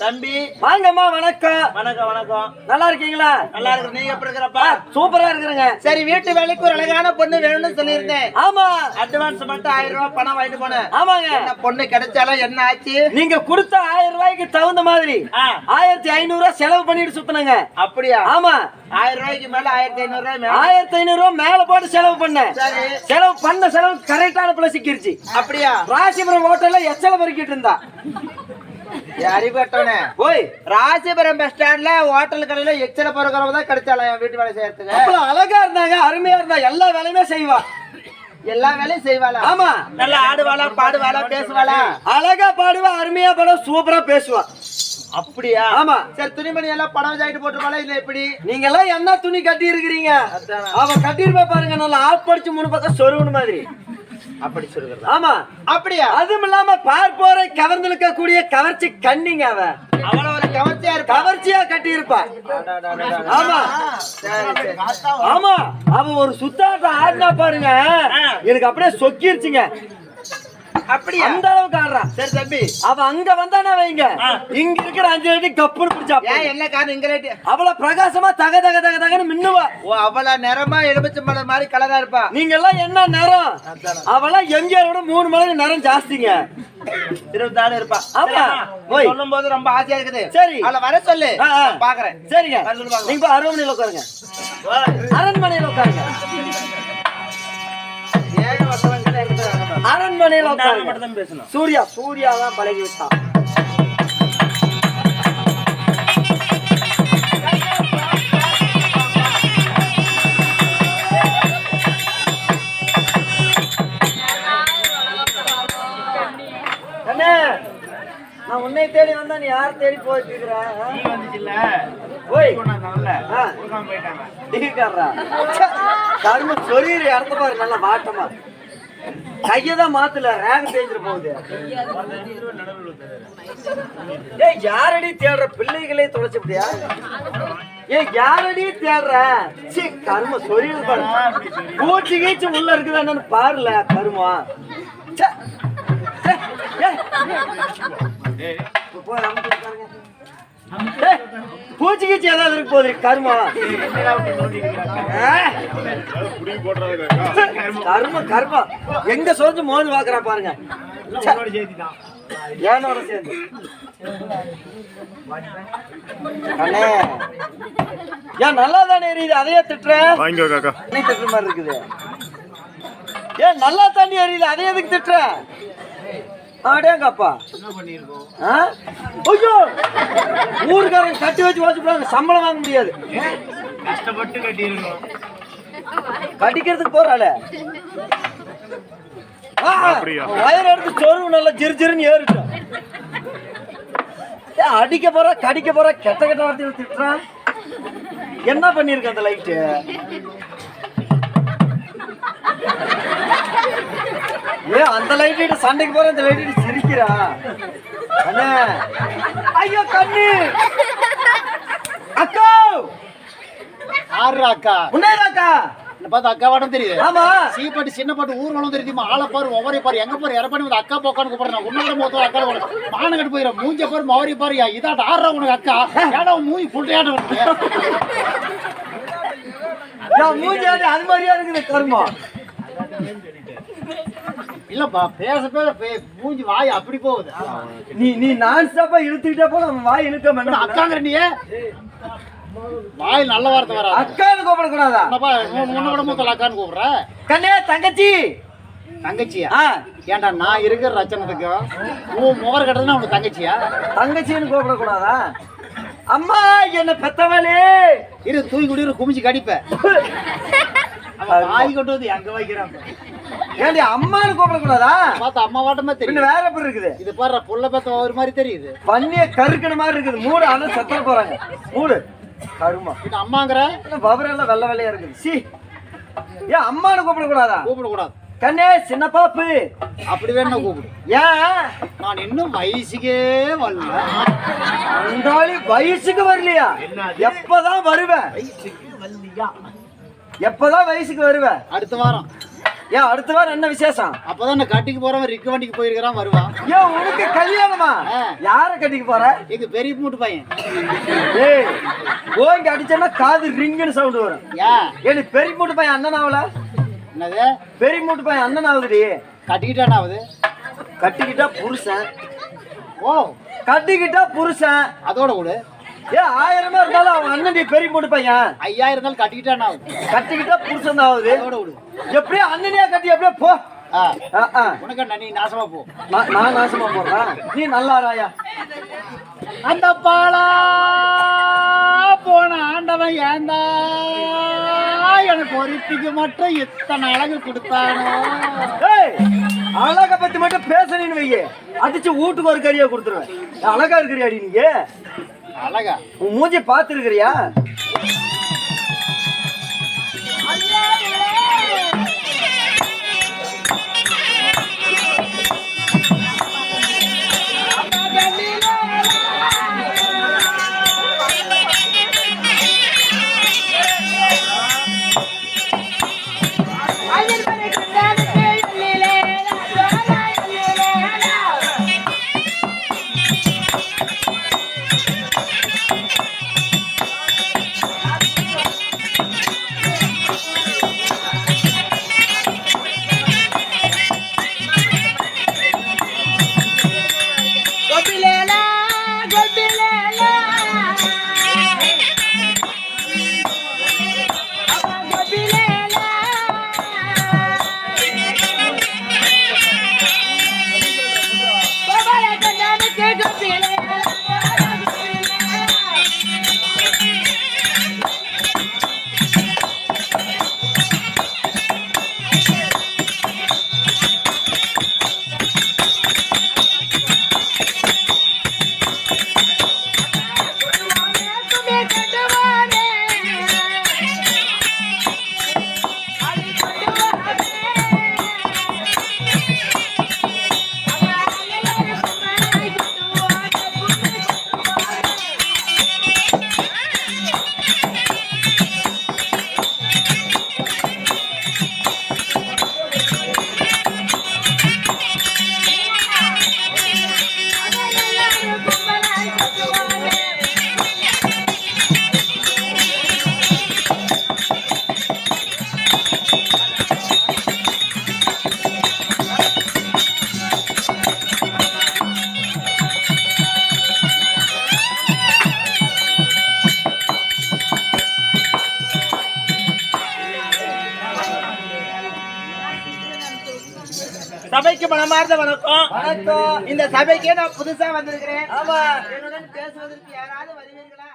தம்பி வாங்கம்மா. வணக்கம். வணக்கம் வணக்கம். நல்லா இருக்கீங்களா? நல்லா இருக்கு. நீங்க எப்படி இருக்கிறப்பா? சூப்பரா இருக்கிறேங்க. சரி, வீட்டு வேலைக்கு ஒரு அழகான பொண்ணு வேணும்னு சொல்லியிருந்தேன். ஆமா, அட்வான்ஸ் மட்டும் 1000 ரூபாய் பணம் வாங்கிட்டு போனேன். ஆமாங்க. என்ன பொண்ணு கிடைச்சாலும் என்ன ஆச்சு? நீங்க கொடுத்த 1000 ரூபாய்க்கு தகுந்த மாதிரி 1500 ரூபாய் செலவு பண்ணிட்டு சுத்தினங்க. அப்படியா? ஆமா, 1000 ரூபாய்க்கு மேல 1500 ரூபாய் மேல 1500 ரூபாய் மேல போட்டு செலவு பண்ணேன். சரி, செலவு பண்ண செலவு கரெக்டான பிள்ளை சிக்கிருச்சு. அப்படியா? ராசிபுரம் ஹோட்டல்ல எச்சல பறிக்கிட்டு இருந்தா. அறிவட்டோனே போய் ராசிபுரம் பஸ் ஸ்டாண்ட்ல ஹோட்டல் கடையில எச்சல பொறுக்கிறவங்க தான் கிடைச்சாலும் என் வீட்டு வேலை செய்யறதுக்கு. அவ்வளவு அழகா இருந்தாங்க, அருமையா இருந்தா. எல்லா வேலையுமே செய்வா, எல்லா வேலையும் செய்வாளா? ஆமா, நல்லா ஆடுவாளா, பாடுவாளா, பேசுவாளா? அழகா பாடுவா, அருமையா பாடுவா, சூப்பரா பேசுவா. அப்படியா? ஆமா. சரி, துணிமணி எல்லாம் படம் ஜாயிட்டு போட்டுருவாளா இல்ல எப்படி? நீங்க எல்லாம் என்ன துணி கட்டி இருக்கிறீங்க? அவ கட்டிருப்பா பாருங்க, நல்லா ஆப்படிச்சு 3 பக்கம் சொருவன மாதிரி. அப்படி சொல்லுங்க. ஆமா, அப்படியா? அதுவும் இல்லாம பார்ப்போரை கவர்ந்திருக்க கூடிய கவர்ச்சி கண்ணிங்க. அவ அவள ஒரு கவர்ச்சியா இருப்பா. கவர்ச்சியா கட்டி இருப்பா. ஆமா ஆமா, அவ ஒரு சுத்தாட்டம் ஆடினா பாருங்க, எனக்கு அப்படியே சொக்கிருச்சுங்க. அப்படியா? அந்த அளவுக்கு ஆடுறா. சரி தம்பி, அவ அங்க வந்தானே வைங்க, இங்க இருக்கிற 5 அடி கப்புன்னு பிடிச்சா. ஏன் என்ன காரணம்? இங்க ரேட்டு அவள பிரகாசமா தக தக தக தகன்னு மின்னுவா. ஓ, அவள நிறமா எலுமிச்சம்பழம் மாதிரி கலரா இருப்பா. நீங்க எல்லாம் என்ன நிறம்? அவள எம்ஜிஆரோட 3 மடங்கு நிறம் ஜாஸ்திங்க. 24 இருப்பா. ஆமா, சொல்லும் போது ரொம்ப ஆசையா இருக்குது. சரி, அவள வர சொல்லு, பாக்குறேன். சரிங்க, நீங்க அரண்மனையில உட்காருங்க. அரண்மனையில உட்காருங்க. அரண்மனையில உட்காருங்க. சூர்யா சூர்யா தான் பழகி விட்டான். நான் உன்னை தேடி வந்தா நீ யார் தேடி போயிட்டு இருக்கிற? கரும்பு சொரியற இடத்த பாரு, நல்லா வாட்டமா. கையதான் மாத்தல, ரேக தேஞ்சிட போகுது. ஏய், யாரடி தேடுற? பிள்ளைகளே தொலைச்சுட்டியா? ஏய், யாரடி தேடுற? சீ, கரும சொரியல் பாரு. பூச்சி கீச்சு உள்ள இருக்குதா என்னன்னு பாருல கருமா. பூச்சி கீச்சு ஏதாவது இருக்கு போகுது கருமா. கருமா கருமா எங்க சொரிஞ்சு மோதி பாக்குறா பாருங்க. ஏனோட சேர்ந்து ஏன் நல்லா தானே எரியுது, அதையே திட்டுற திட்டுற மாதிரி இருக்குது. ஏன் நல்லா தண்ணி எரியுது, அதே எதுக்கு திட்டுற? அடேங்கப்பா, ஊருக்காரங்க கட்டி வச்சு வச்சுப்பாங்க, சம்பளம் வாங்க முடியாது. கஷ்டப்பட்டு கட்டிருக்கோம். கட்டிக்கிறதுக்கு போறாள வயர் எடுத்து சொருவு நல்லா ஜிரு ஜிருன்னு ஏறிட்டோம். அடிக்க போற கடிக்க போற கெட்ட கெட்ட வார்த்தையில திட்டுறான். என்ன பண்ணிருக்க அந்த லைட்டு? அந்த லைட்டு சண்டைக்கு போற, இந்த லைட்டு சிரிக்கிறா. ஐயோ கண்ணு அக்கா. ஆறு அக்கா உன்னேதாக்கா பார்த்து அக்கா வாட்டம் தெரியுது. ஆமா, சீப்பாட்டு சின்ன பாட்டு ஊர்வலம் தெரியுமா? ஆளை பாரு, ஒவ்வொரு பாரு, எங்க பாரு, இறப்பணி வந்து அக்கா போக்கான்னு கூப்பிடுறேன். உன்னோட மொத்தம் அக்கா மானம் கட்டு போயிடும். மூஞ்ச பாரு, மவரி பாரு, இதாட்ட ஆடுறா உனக்கு அக்கா. ஏடா மூஞ்சி புட்டையாட்டம் மூஞ்சி அது மாதிரியா இருக்குது கருமா. இல்லப்பா, பேச பேச மூஞ்சி வாய் அப்படி போகுது. நீ நான் ஸ்டாப்பா இழுத்துக்கிட்டே போ, நம்ம வாய் இழுக்க மாட்டோம். அக்காங்கிற நீ வாய் நல்ல வார்த்தை வர. அக்கான்னு கூப்பிட கூடாதா? உன்னோட மூத்தல அக்கான்னு கூப்பிடுற. கண்ணே தங்கச்சி. தங்கச்சியா? ஏன்டா நான் இருக்கிற ரச்சனத்துக்கு உன் முகர் கட்டுறதுன்னா உனக்கு தங்கச்சியா? தங்கச்சின்னு கூப்பிட கூடாதா? அம்மா என்ன பெத்தவளே இரு, தூக்கி குடியிரு, குமிச்சு கடிப்ப. வாய் கொண்டு வந்து எங்க வைக்கிறான். ஏன்டி அம்மான்னு கூப்பிட கூடாதா? பார்த்தா அம்மா வாட்டமே தெரியும். வேற எப்படி இருக்குது? இது பாரு, புள்ள பெத்த ஒரு மாதிரி தெரியுது. பண்ணிய கருக்கண மாதிரி இருக்குது. மூடு ஆனா செத்துற போறாங்க. மூடு கருமா. இது அம்மாங்கிற பவரெல்லாம் வெள்ளை வெள்ளையா இருக்குது. சி, ஏன் அம்மான்னு கூப்பிட கூடாதா? கூப்பிட கூடாது. கண்ணே சின்ன பாப்பு அப்படி வேணா கூப்பிடு. ஏன்? நான் இன்னும் வயசுக்கே வரல. அந்தாளி வயசுக்கு வரலையா? எப்பதான் வருவேன்? எப்பதான் வயசுக்கு வருவேன்? அடுத்த வாரம். ஏன் அடுத்த வாரம் என்ன விசேஷம்? அப்பதான் நான் கட்டிக்கு போறவன் ரிக்கு வண்டிக்கு போயிருக்கிறான் வருவான். ஏன் உனக்கு கல்யாணமா? யார கட்டிக்கு போற? எங்க பெரிய மூட்டு பையன். ஏய் ஓங்க அடிச்சனா காது ரிங்குன்னு சவுண்ட் வரும். ஏய் பெரிய மூட்டு பையன் அண்ணன் ஆவல? என்னது பெரிய மூட்டு பையன் அண்ணன் ஆவுதுடி? கட்டிக்கிட்டானா ஆகுது? கட்டிக்கிட்டா புருஷன். ஓ கட்டிக்கிட்டா புருஷன். அதோட விடு. ஏ 1000 இருந்தாலும் அவன் அண்ணன் பெரிய மூட்டு பையன். 5000 இருந்தாலும் கட்டிக்கிட்டானா ஆகுது? கட்டிக்கிட்டா புருஷன் தான் ஆகுது. அதோட விடு. எப்படியே அண்ணனே கட்டி எப்படியே போ. உனக்கு நீ நாசமா போ. நான் நாசமா போறேன். நீ நல்லா ராயா. அந்த பாலா போன ஆண்டவன் ஏந்தா எனக்கு ஒருத்திக்கு மட்டும் இத்தனை அழகு கொடுத்தானோ. அழகை பத்தி மட்டும் பேசணும்னு வைங்க, அடிச்சு வீட்டுக்கு ஒரு கறியா கொடுத்துருவேன். அழகா இருக்கிறியாடி நீங்க? அழகா உன் மூஞ்சி பார்த்து இருக்கிறியா? சபைக்கு மனமார்ந்த வணக்கம். வணக்கம். இந்த சபைக்கே நான் புதுசா வந்திருக்கிறேன். ஆமா. என்னுடன் பேசுவதற்கு யாராவது வருவீர்களா?